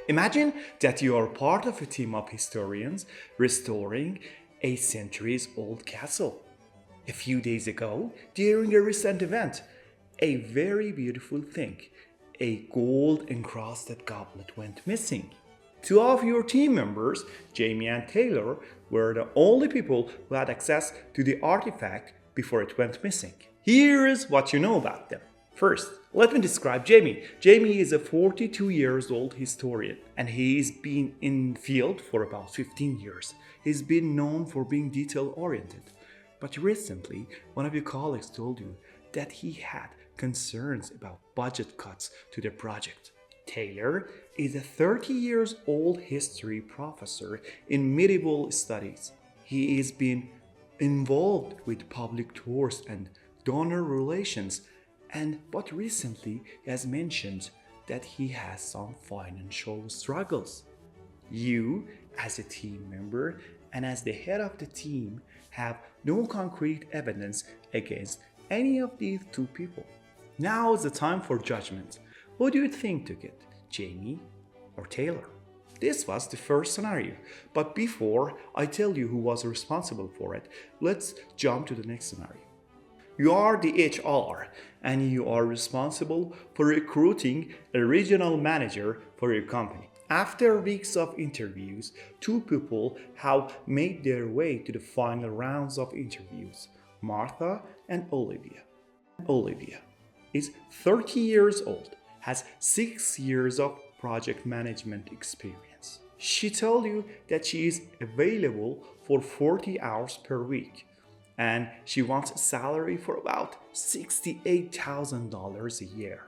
Imagine that you are part of a team of historians restoring a centuries old castle. A few days ago, during a recent event, a very beautiful thing, a gold encrusted goblet, went missing. Two of your team members, Jamie and Taylor, were the only people who had access to the artifact before it went missing. Here is what you know about them. First, let me describe Jamie. Jamie is a 42 years old historian and he's been in the field for about 15 years. He's been known for being detail oriented. But recently, one of your colleagues told you that he had concerns about budget cuts to the project. Taylor is a 30 years old history professor in medieval studies. He has been involved with public tours and donor relations, but recently he has mentioned that he has some financial struggles. You, as a team member and as the head of the team, have no concrete evidence against any of these two people. Now is the time for judgment. Who do you think took it, Jamie or Taylor? This was the first scenario, but before I tell you who was responsible for it, let's jump to the next scenario. You are the HR and you are responsible for recruiting a regional manager for your company. After weeks of interviews, two people have made their way to the final rounds of interviews, Martha and Olivia. Olivia is 30 years old, has 6 years of project management experience. She told you that she is available for 40 hours per week and she wants a salary for about $68,000 a year.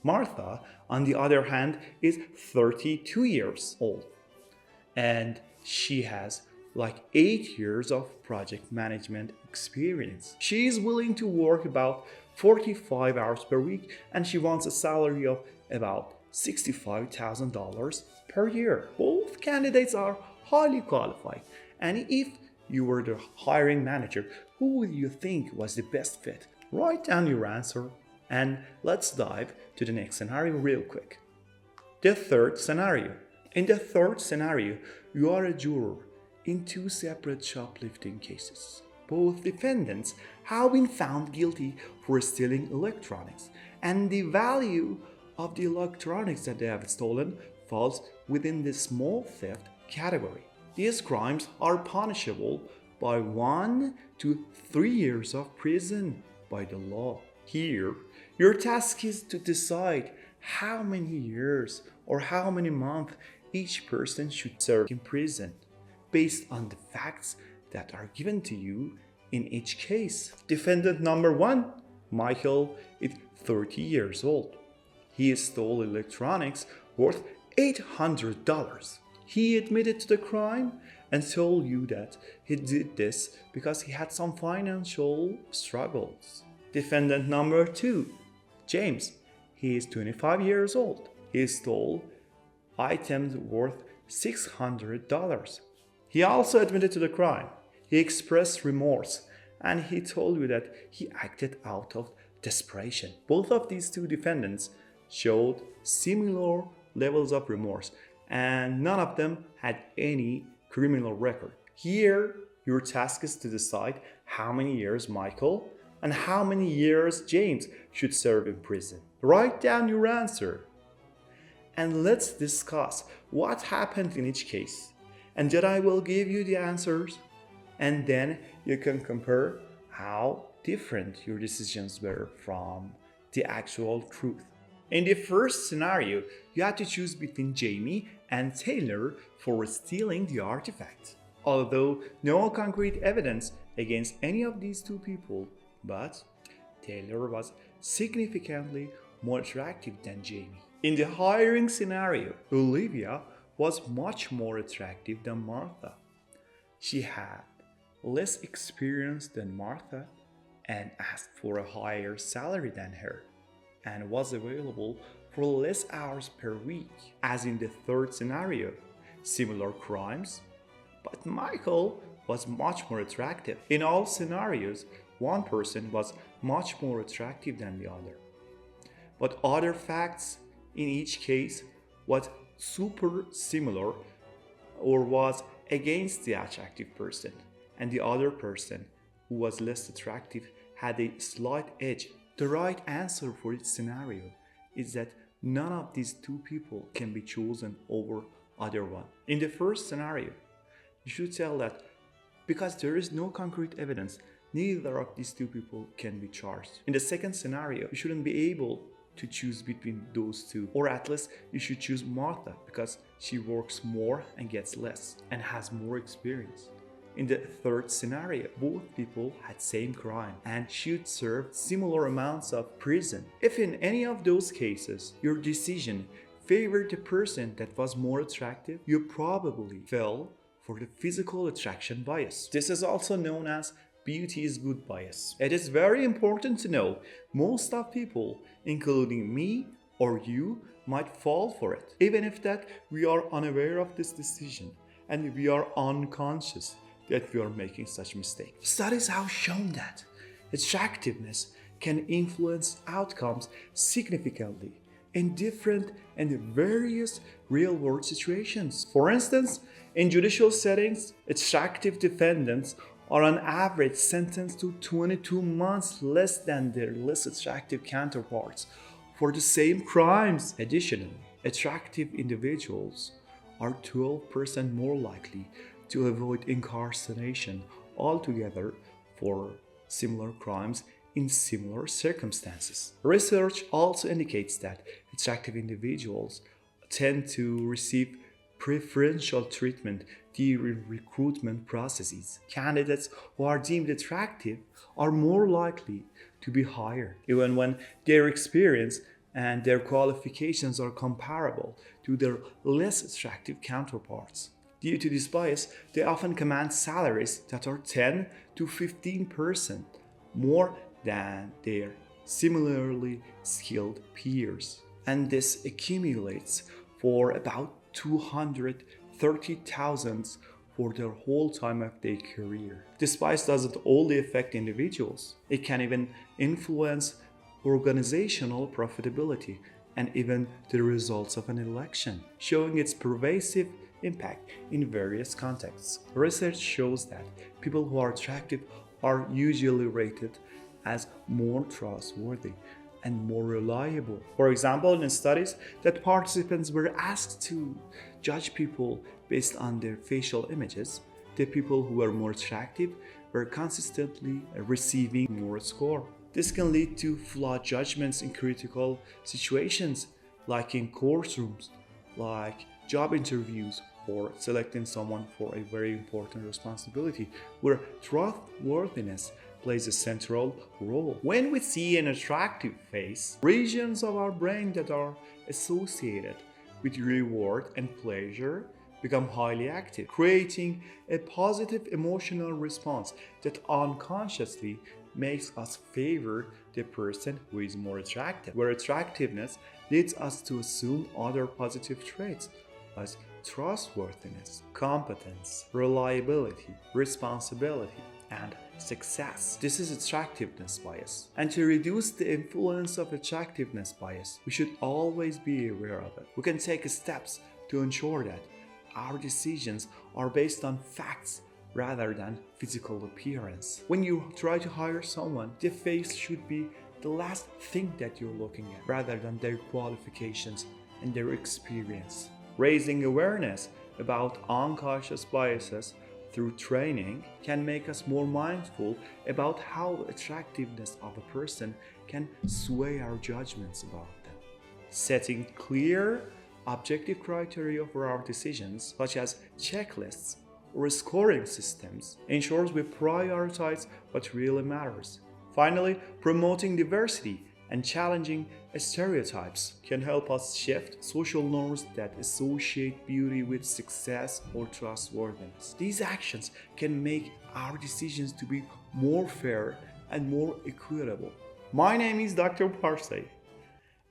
Martha, on the other hand, is 32 years old and she has like 8 years of project management experience. She is willing to work about 45 hours per week and she wants a salary of about $65,000 per year. Both candidates are highly qualified, and if you were the hiring manager, who would you think was the best fit? Write down your answer and let's dive to the next scenario real quick. The third scenario. In the third scenario, you are a juror in two separate shoplifting cases. Both defendants have been found guilty for stealing electronics, and the value of the electronics that they have stolen falls within the small theft category. These crimes are punishable by 1 to 3 years of prison by the law. Here, your task is to decide how many years or how many months each person should serve in prison based on the facts that are given to you in each case. Defendant number 1, Michael, is 30 years old. He stole electronics worth $800. He admitted to the crime and told you that he did this because he had some financial struggles. Defendant number 2, James. He is 25 years old. He stole items worth $600. He also admitted to the crime. He expressed remorse and he told you that he acted out of desperation. Both of these two defendants showed similar levels of remorse and none of them had any criminal record. Here, your task is to decide how many years Michael and how many years James should serve in prison. Write down your answer and let's discuss what happened in each case. And then I will give you the answers and then you can compare how different your decisions were from the actual truth. In the first scenario, you had to choose between Jamie and Taylor for stealing the artifact. Although no concrete evidence against any of these two people, but Taylor was significantly more attractive than Jamie. In the hiring scenario, Olivia was much more attractive than Martha. She had less experience than Martha and asked for a higher salary than her and was available for less hours per week. As in the third scenario, similar crimes, but Michael was much more attractive. In all scenarios, one person was much more attractive than the other. But other facts in each case, what super similar or was against the attractive person, and the other person, who was less attractive, had a slight edge. The right answer for each scenario is that none of these two people can be chosen over other one. In the first scenario, you should tell that because there is no concrete evidence, neither of these two people can be charged. In the second scenario, you shouldn't be able to choose between those two, or at least you should choose Martha because she works more and gets less and has more experience. In the third scenario, both people had same crime and should serve similar amounts of prison. If in any of those cases your decision favored the person that was more attractive, you probably fell for the physical attraction bias. This is also known as beauty is good bias. It is very important to know most of people, including me or you, might fall for it, even if that we are unaware of this decision and we are unconscious that we are making such mistake. Studies have shown that attractiveness can influence outcomes significantly in different and various real-world situations. For instance, in judicial settings, attractive defendants are on average sentenced to 22 months less than their less attractive counterparts for the same crimes. Additionally, attractive individuals are 12% more likely to avoid incarceration altogether for similar crimes in similar circumstances. Research also indicates that attractive individuals tend to receive preferential treatment during recruitment processes. Candidates who are deemed attractive are more likely to be hired, even when their experience and their qualifications are comparable to their less attractive counterparts. Due to this bias, they often command salaries that are 10 to 15% more than their similarly skilled peers. And this accumulates for about 230,000 for their whole time of their career. This bias doesn't only affect individuals, it can even influence organizational profitability and even the results of an election, showing its pervasive impact in various contexts. Research shows that people who are attractive are usually rated as more trustworthy and more reliable. For example, in studies that participants were asked to judge people based on their facial images, the people who were more attractive were consistently receiving more score. This can lead to flawed judgments in critical situations, like in courtrooms, like job interviews, or selecting someone for a very important responsibility, where trustworthiness plays a central role. When we see an attractive face, regions of our brain that are associated with reward and pleasure become highly active, creating a positive emotional response that unconsciously makes us favor the person who is more attractive, where attractiveness leads us to assume other positive traits as trustworthiness, competence, reliability, responsibility, and success. This is attractiveness bias. And to reduce the influence of attractiveness bias, we should always be aware of it. We can take steps to ensure that our decisions are based on facts rather than physical appearance. When you try to hire someone, their face should be the last thing that you're looking at, rather than their qualifications and their experience. Raising awareness about unconscious biases through training can make us more mindful about how attractiveness of a person can sway our judgments about them. Setting clear, objective criteria for our decisions, such as checklists or scoring systems, ensures we prioritize what really matters. Finally, promoting diversity and challenging stereotypes can help us shift social norms that associate beauty with success or trustworthiness. These actions can make our decisions to be more fair and more equitable. My name is Dr. Parsay,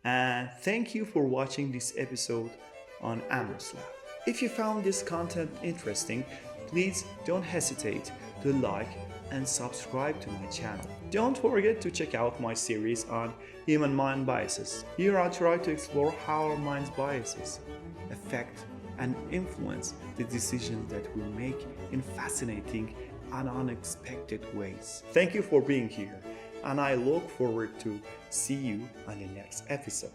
and thank you for watching this episode on Amros Lab. If you found this content interesting, please don't hesitate to like and subscribe to my channel. Don't forget to check out my series on human mind biases. Here I try to explore how our mind's biases affect and influence the decisions that we make in fascinating and unexpected ways. Thank you for being here, and I look forward to see you on the next episode.